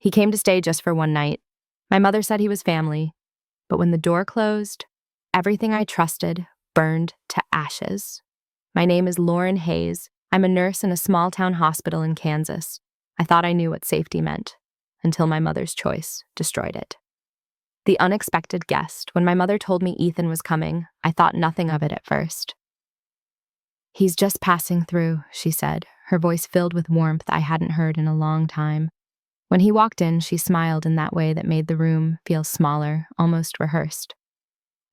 He came to stay just for one night. My mother said he was family, but when the door closed, everything I trusted burned to ashes. My name is Lauren Hayes. I'm a nurse in a small-town hospital in Kansas. I thought I knew what safety meant, until my mother's choice destroyed it. The unexpected guest. When my mother told me Ethan was coming, I thought nothing of it at first. "He's just passing through," she said, her voice filled with warmth I hadn't heard in a long time. When he walked in, she smiled in that way that made the room feel smaller, almost rehearsed.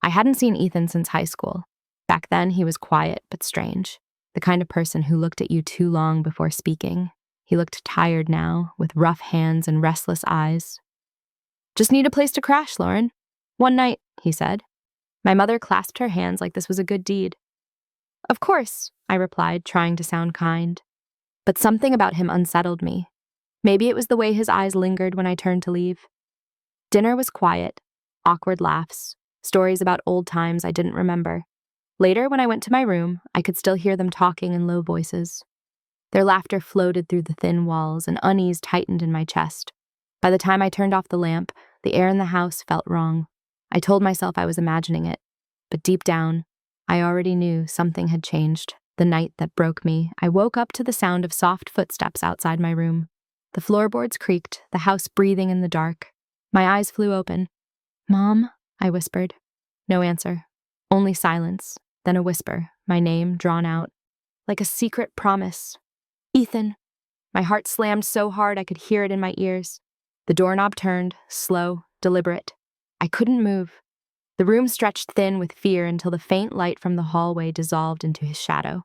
I hadn't seen Ethan since high school. Back then, he was quiet but strange, the kind of person who looked at you too long before speaking. He looked tired now, with rough hands and restless eyes. "Just need a place to crash, Lauren. One night," he said. My mother clasped her hands like this was a good deed. "Of course," I replied, trying to sound kind. But something about him unsettled me. Maybe it was the way his eyes lingered when I turned to leave. Dinner was quiet, awkward laughs, stories about old times I didn't remember. Later, when I went to my room, I could still hear them talking in low voices. Their laughter floated through the thin walls, and unease tightened in my chest. By the time I turned off the lamp, the air in the house felt wrong. I told myself I was imagining it, but deep down, I already knew something had changed. The night that broke me, I woke up to the sound of soft footsteps outside my room. The floorboards creaked, the house breathing in the dark. My eyes flew open. "Mom?" I whispered. No answer. Only silence, then a whisper, my name drawn out, like a secret promise. "Ethan." My heart slammed so hard I could hear it in my ears. The doorknob turned, slow, deliberate. I couldn't move. The room stretched thin with fear until the faint light from the hallway dissolved into his shadow.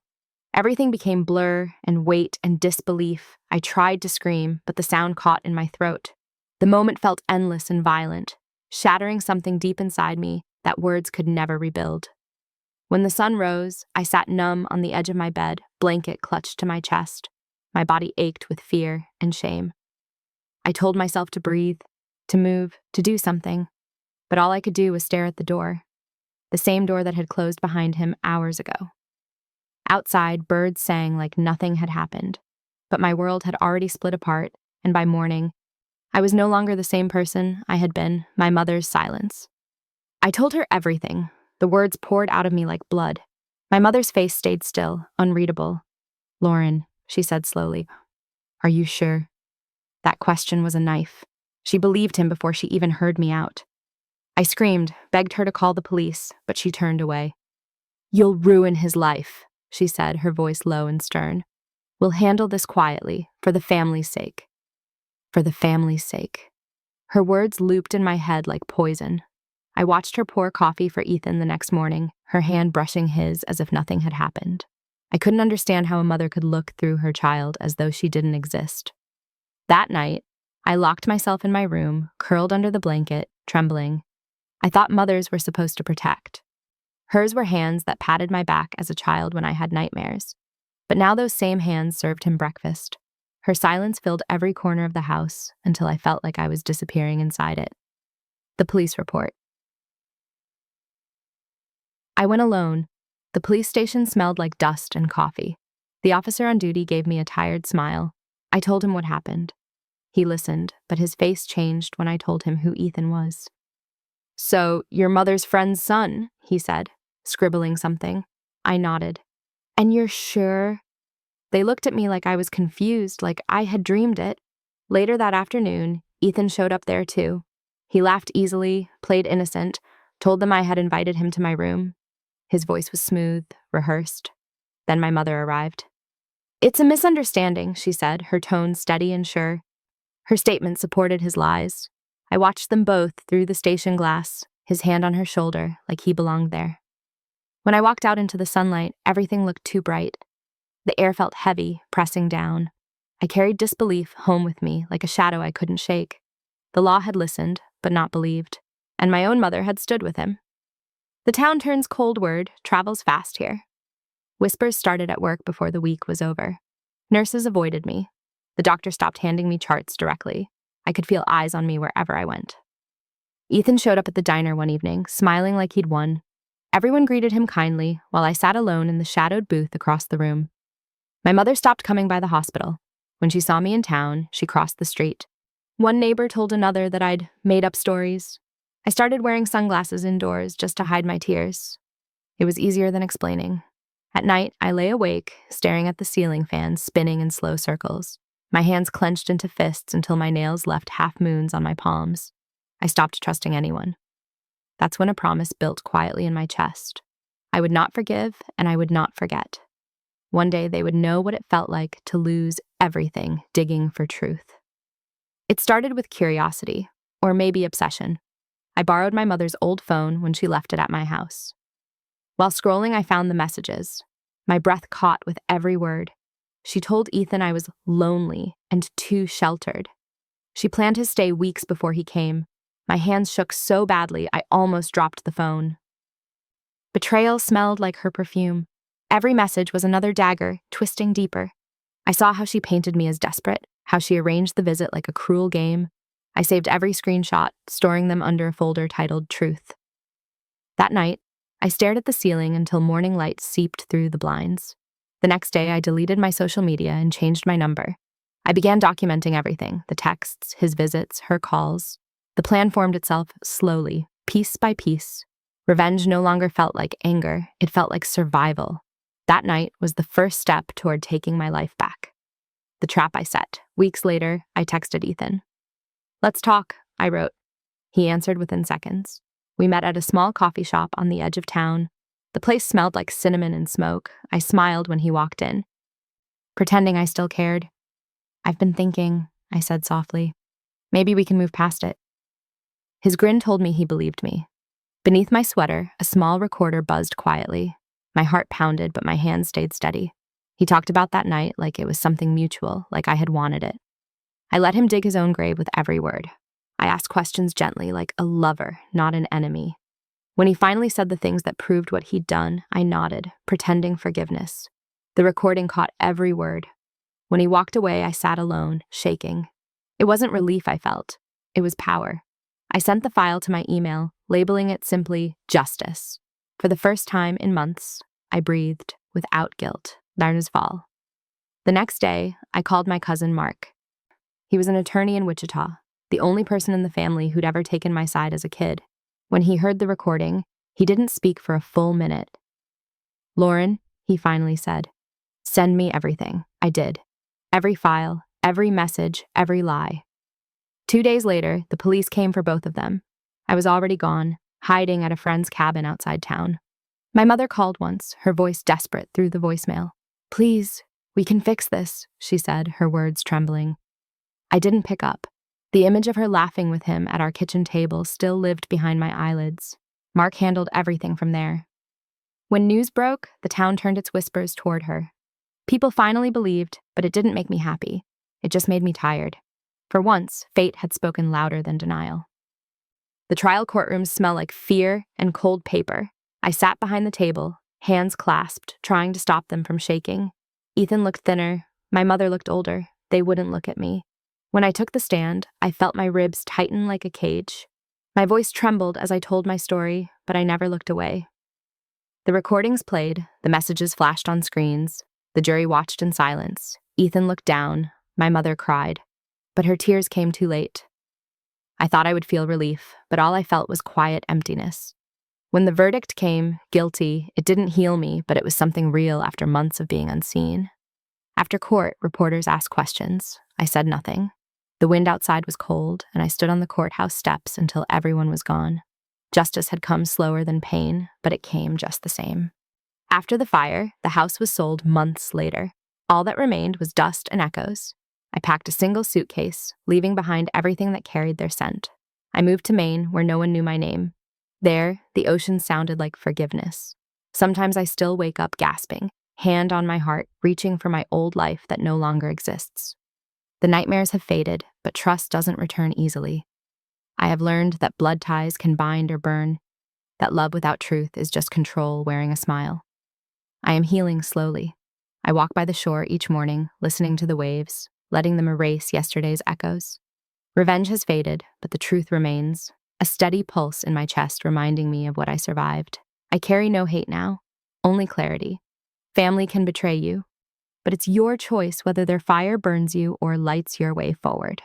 Everything became blur and weight and disbelief. I tried to scream, but the sound caught in my throat. The moment felt endless and violent, shattering something deep inside me that words could never rebuild. When the sun rose, I sat numb on the edge of my bed, blanket clutched to my chest. My body ached with fear and shame. I told myself to breathe, to move, to do something, but all I could do was stare at the door, the same door that had closed behind him hours ago. Outside, birds sang like nothing had happened, but my world had already split apart, and by morning, I was no longer the same person I had been. My mother's silence. I told her everything. The words poured out of me like blood. My mother's face stayed still, unreadable. "Lauren," she said slowly, "are you sure?" That question was a knife. She believed him before she even heard me out. I screamed, begged her to call the police, but she turned away. "You'll ruin his life," she said, her voice low and stern. "We'll handle this quietly, for the family's sake." For the family's sake. Her words looped in my head like poison. I watched her pour coffee for Ethan the next morning, her hand brushing his as if nothing had happened. I couldn't understand how a mother could look through her child as though she didn't exist. That night, I locked myself in my room, curled under the blanket, trembling. I thought mothers were supposed to protect. Hers were hands that patted my back as a child when I had nightmares. But now those same hands served him breakfast. Her silence filled every corner of the house until I felt like I was disappearing inside it. The police report. I went alone. The police station smelled like dust and coffee. The officer on duty gave me a tired smile. I told him what happened. He listened, but his face changed when I told him who Ethan was. "So, your mother's friend's son," he said, scribbling something. I nodded. "And you're sure?" They looked at me like I was confused, like I had dreamed it. Later that afternoon, Ethan showed up there too. He laughed easily, played innocent, told them I had invited him to my room. His voice was smooth, rehearsed. Then my mother arrived. "It's a misunderstanding," she said, her tone steady and sure. Her statement supported his lies. I watched them both through the station glass, his hand on her shoulder, like he belonged there. When I walked out into the sunlight, everything looked too bright. The air felt heavy, pressing down. I carried disbelief home with me, like a shadow I couldn't shake. The law had listened, but not believed, and my own mother had stood with him. The town turns coldward, travels fast here. Whispers started at work before the week was over. Nurses avoided me. The doctor stopped handing me charts directly. I could feel eyes on me wherever I went. Ethan showed up at the diner one evening, smiling like he'd won. Everyone greeted him kindly, while I sat alone in the shadowed booth across the room. My mother stopped coming by the hospital. When she saw me in town, she crossed the street. One neighbor told another that I'd made up stories. I started wearing sunglasses indoors just to hide my tears. It was easier than explaining. At night, I lay awake, staring at the ceiling fan spinning in slow circles. My hands clenched into fists until my nails left half moons on my palms. I stopped trusting anyone. That's when a promise built quietly in my chest. I would not forgive, and I would not forget. One day they would know what it felt like to lose everything digging for truth. It started with curiosity, or maybe obsession. I borrowed my mother's old phone when she left it at my house. While scrolling, I found the messages. My breath caught with every word. She told Ethan I was lonely and too sheltered. She planned his stay weeks before he came. My hands shook so badly I almost dropped the phone. Betrayal smelled like her perfume. Every message was another dagger, twisting deeper. I saw how she painted me as desperate, how she arranged the visit like a cruel game. I saved every screenshot, storing them under a folder titled Truth. That night, I stared at the ceiling until morning light seeped through the blinds. The next day, I deleted my social media and changed my number. I began documenting everything, the texts, his visits, her calls. The plan formed itself slowly, piece by piece. Revenge no longer felt like anger, it felt like survival. That night was the first step toward taking my life back. The trap I set. Weeks later, I texted Ethan. "Let's talk," I wrote. He answered within seconds. We met at a small coffee shop on the edge of town. The place smelled like cinnamon and smoke. I smiled when he walked in, pretending I still cared. "I've been thinking," I said softly. "Maybe we can move past it." His grin told me he believed me. Beneath my sweater, a small recorder buzzed quietly. My heart pounded, but my hands stayed steady. He talked about that night like it was something mutual, like I had wanted it. I let him dig his own grave with every word. I asked questions gently, like a lover, not an enemy. When he finally said the things that proved what he'd done, I nodded, pretending forgiveness. The recording caught every word. When he walked away, I sat alone, shaking. It wasn't relief I felt. It was power. I sent the file to my email, labeling it simply justice. For the first time in months, I breathed without guilt. Fall. The next day, I called my cousin Mark. He was an attorney in Wichita, the only person in the family who'd ever taken my side as a kid. When he heard the recording, he didn't speak for a full minute. "Lauren," he finally said, "send me everything." I did. Every file, every message, every lie. 2 days later, the police came for both of them. I was already gone, hiding at a friend's cabin outside town. My mother called once, her voice desperate through the voicemail. "Please, we can fix this," she said, her words trembling. I didn't pick up. The image of her laughing with him at our kitchen table still lived behind my eyelids. Mark handled everything from there. When news broke, the town turned its whispers toward her. People finally believed, but it didn't make me happy. It just made me tired. For once, fate had spoken louder than denial. The trial courtrooms smell like fear and cold paper. I sat behind the table, hands clasped, trying to stop them from shaking. Ethan looked thinner. My mother looked older. They wouldn't look at me. When I took the stand, I felt my ribs tighten like a cage. My voice trembled as I told my story, but I never looked away. The recordings played, the messages flashed on screens. The jury watched in silence. Ethan looked down. My mother cried. But her tears came too late. I thought I would feel relief, but all I felt was quiet emptiness. When the verdict came, guilty, it didn't heal me, but it was something real after months of being unseen. After court, reporters asked questions. I said nothing. The wind outside was cold, and I stood on the courthouse steps until everyone was gone. Justice had come slower than pain, but it came just the same. After the fire, the house was sold months later. All that remained was dust and echoes. I packed a single suitcase, leaving behind everything that carried their scent. I moved to Maine, where no one knew my name. There, the ocean sounded like forgiveness. Sometimes I still wake up gasping, hand on my heart, reaching for my old life that no longer exists. The nightmares have faded, but trust doesn't return easily. I have learned that blood ties can bind or burn, that love without truth is just control wearing a smile. I am healing slowly. I walk by the shore each morning, listening to the waves, letting them erase yesterday's echoes. Revenge has faded, but the truth remains, a steady pulse in my chest reminding me of what I survived. I carry no hate now, only clarity. Family can betray you, but it's your choice whether their fire burns you or lights your way forward.